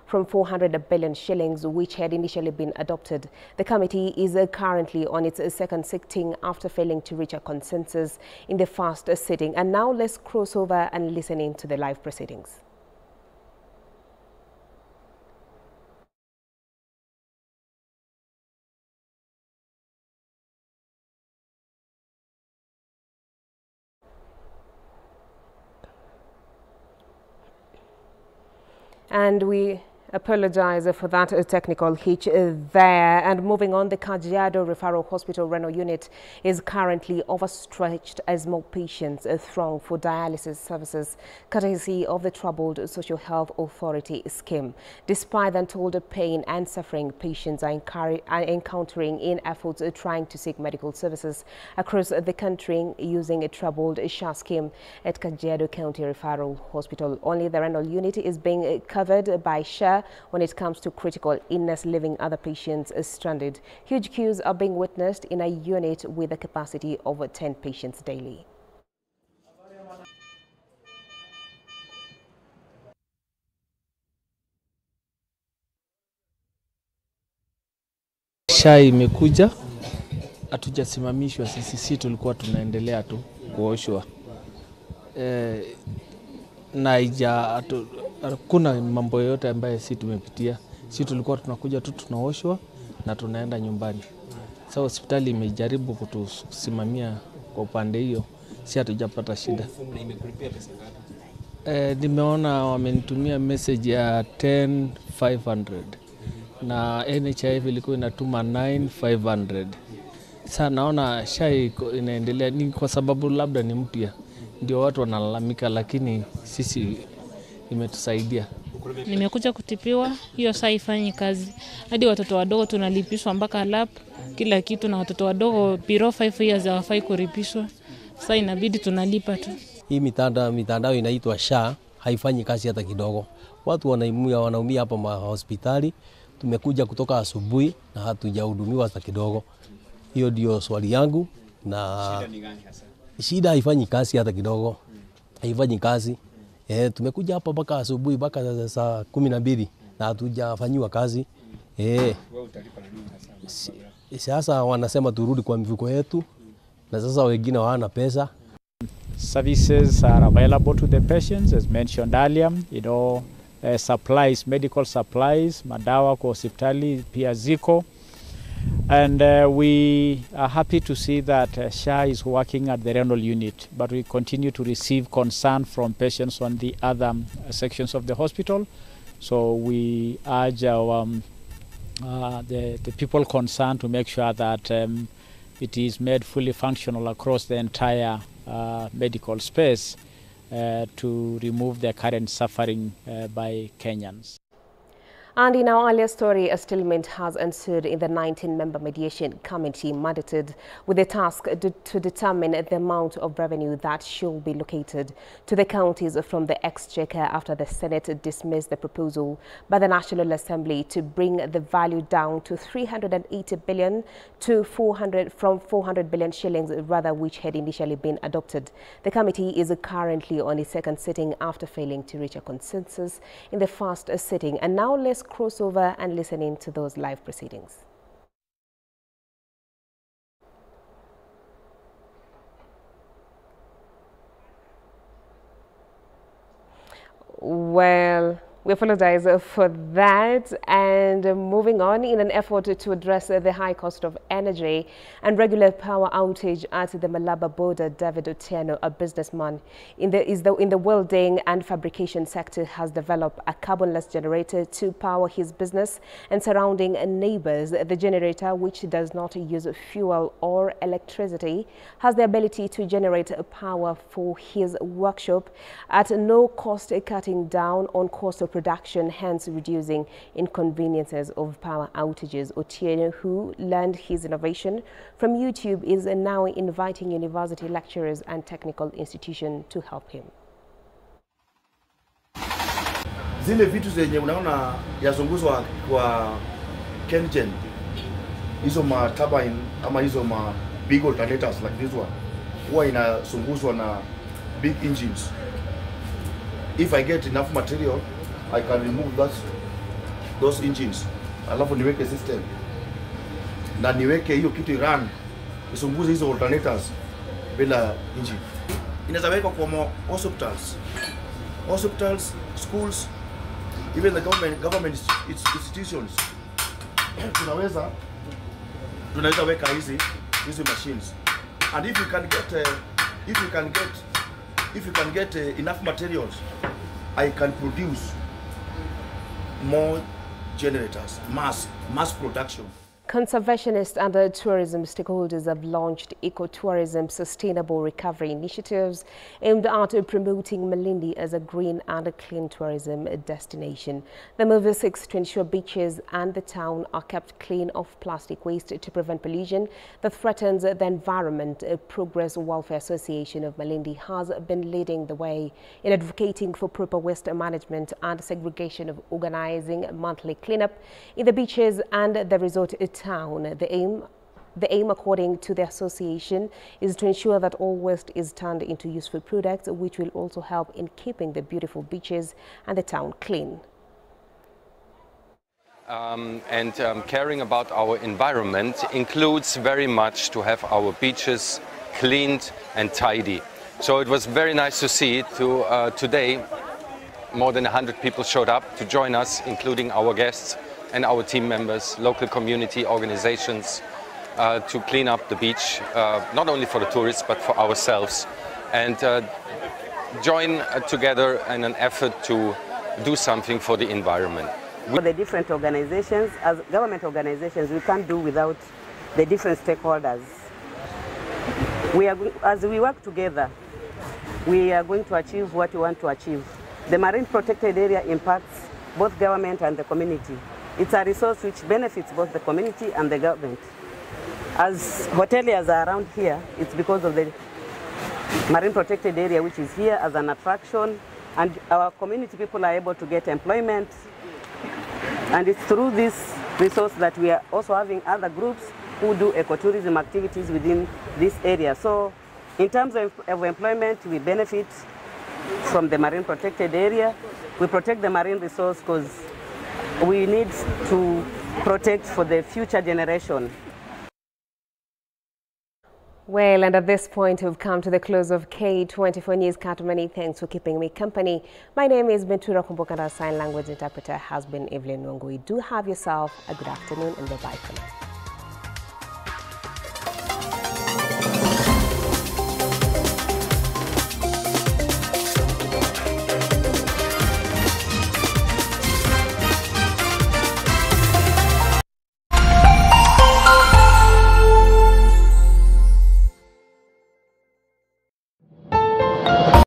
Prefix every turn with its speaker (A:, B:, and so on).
A: from 400 billion shillings, which had initially been adopted. The committee is currently on its second sitting after failing to reach a consensus in the first sitting. And now let's cross over and listen in to the live proceedings. And we apologize for that technical hitch there. And moving on, the Kajiado Referral Hospital renal unit is currently overstretched as more patients throng for dialysis services, courtesy of the troubled Social Health Authority scheme. Despite the untold pain and suffering patients are encountering in efforts trying to seek medical services across the country using a troubled SHA scheme at Kajiado County Referral Hospital, only the renal unit is being covered by SHA when it comes to critical illness, leaving other patients stranded. Huge queues are being witnessed in a unit with a capacity of 10 patients daily.
B: SHA imekuja, hatujasimamishwa sisi tulikuwa tunaendelea tu kuoshwa. Na hakuna mambo yote ambaye sisi tumepitia. Sisi tulikuwa tunakuja tu tunaoshwa na tunaenda nyumbani. Sasa hospitali imejaribu kutusimamia kwa upande hiyo, si hatujapata shida. Nimeona wamenitumia message ya 10,500 na NHIF ilikuwa inatuma 9,500. Sasa naona SHA inaendelea, ni kwa sababu labda ni mpya ndio watu wanalalamika, lakini sisi imetusaidia.
C: Nimekuja kutipiwa, hiyo saa haifanyi kazi. Hadi watoto wadogo tunalipishwa mpaka lap kila kitu, na watoto wadogo below 5 years hawafai kulipishwa. Sasa inabidi tunalipa tu.
D: Hii mitandao inaitwa SHA haifanyi kazi hata kidogo. Watu wanaumia hapa hospitali. Tumekuja kutoka asubuhi na hatujahudumiwa hata kidogo. Hiyo ndio swali yangu. Na shida ni gani hasa? Shida haifanyi kazi hata kidogo. Haifanyi kazi. Tumekuja hapa mpaka asubuhi mpaka saa 12 na hatujafanyiwa kazi. Wewe utalipa na nini hasa? Sasa wanasema turudi kwa mifuko yetu, na sasa wengine hawana pesa.
E: Services are available to the patients as mentioned earlier. Supplies, medical supplies, madawa kwa hospitali pia ziko. And we are happy to see that SHA is working at the renal unit, but we continue to receive concern from patients on the other sections of the hospital. So we urge our, the people concerned to make sure that it is made fully functional across the entire medical space to remove the current suffering by Kenyans.
A: And in our earlier story, a stalemate has ensued in the 19-member mediation committee mandated with the task to determine the amount of revenue that should be located to the counties from the exchequer after the Senate dismissed the proposal by the National Assembly to bring the value down to 380 billion to 400 billion shillings, rather, which had initially been adopted. The committee is currently on its second sitting after failing to reach a consensus in the first sitting. And now let's cross over and listen in to those live proceedings. Well, we apologize for that. And moving on, in an effort to address the high cost of energy and regular power outage at the Malaba border, David Otieno, a businessman in the welding and fabrication sector, has developed a carbonless generator to power his business and surrounding neighbors. The generator, which does not use fuel or electricity, has the ability to generate power for his workshop at no cost, cutting down on cost of production, hence reducing inconveniences of power outages. Otieno, who learned his innovation from YouTube, is now inviting university lecturers and technical institutions to help him.
F: Zile vitu zenye unaona yazunguzwa kwa KenGen, hizo ma turbine ama hizo ma big alternators like this one, huwa inasunguzwa na big engines. If I get enough material, I can remove that those engines, alafu niweke system na niweke hiyo kitu run isunguze hizo alternators bila engine. Inaweza weka kwa hospitals, schools, even the government institutions. tunaweza weka hizi machines, and if you can get enough materials, I can produce more generators, mass production.
A: Conservationists and tourism stakeholders have launched ecotourism sustainable recovery initiatives aimed at promoting Malindi as a green and clean tourism destination. The move seeks to ensure beaches and the town are kept clean of plastic waste to prevent pollution that threatens the environment. Progress Welfare Association of Malindi has been leading the way in advocating for proper waste management and segregation of organizing monthly cleanup in the beaches and the resort town. The aim, according to the association, is to ensure that all waste is turned into useful products, which will also help in keeping the beautiful beaches and the town clean.
G: Caring about our environment includes very much to have our beaches cleaned and tidy. So it was very nice to see today more than 100 people showed up to join us, including our guests and our team members, local community organizations, to clean up the beach, not only for the tourists but for ourselves, and join together in an effort to do something for the environment.
H: For the different organizations, as government organizations, we can't do without the different stakeholders. As we work together, we are going to achieve what we want to achieve. The marine protected area impacts both government and the community. It's a resource which benefits both the community and the government. As hoteliers are around here, it's because of the marine protected area which is here as an attraction, and our community people are able to get employment. And it's through this resource that we are also having other groups who do ecotourism activities within this area. So in terms of employment, we benefit from the marine protected area. We protect the marine resource because we need to protect for the future generation.
A: Well, and at this point, we've come to the close of K24 News. Many thanks for keeping me company. My name is Bentura Kumbuka, and our sign language interpreter has been Evelyn Wongui. Do have yourself a good afternoon, and bye-bye for now.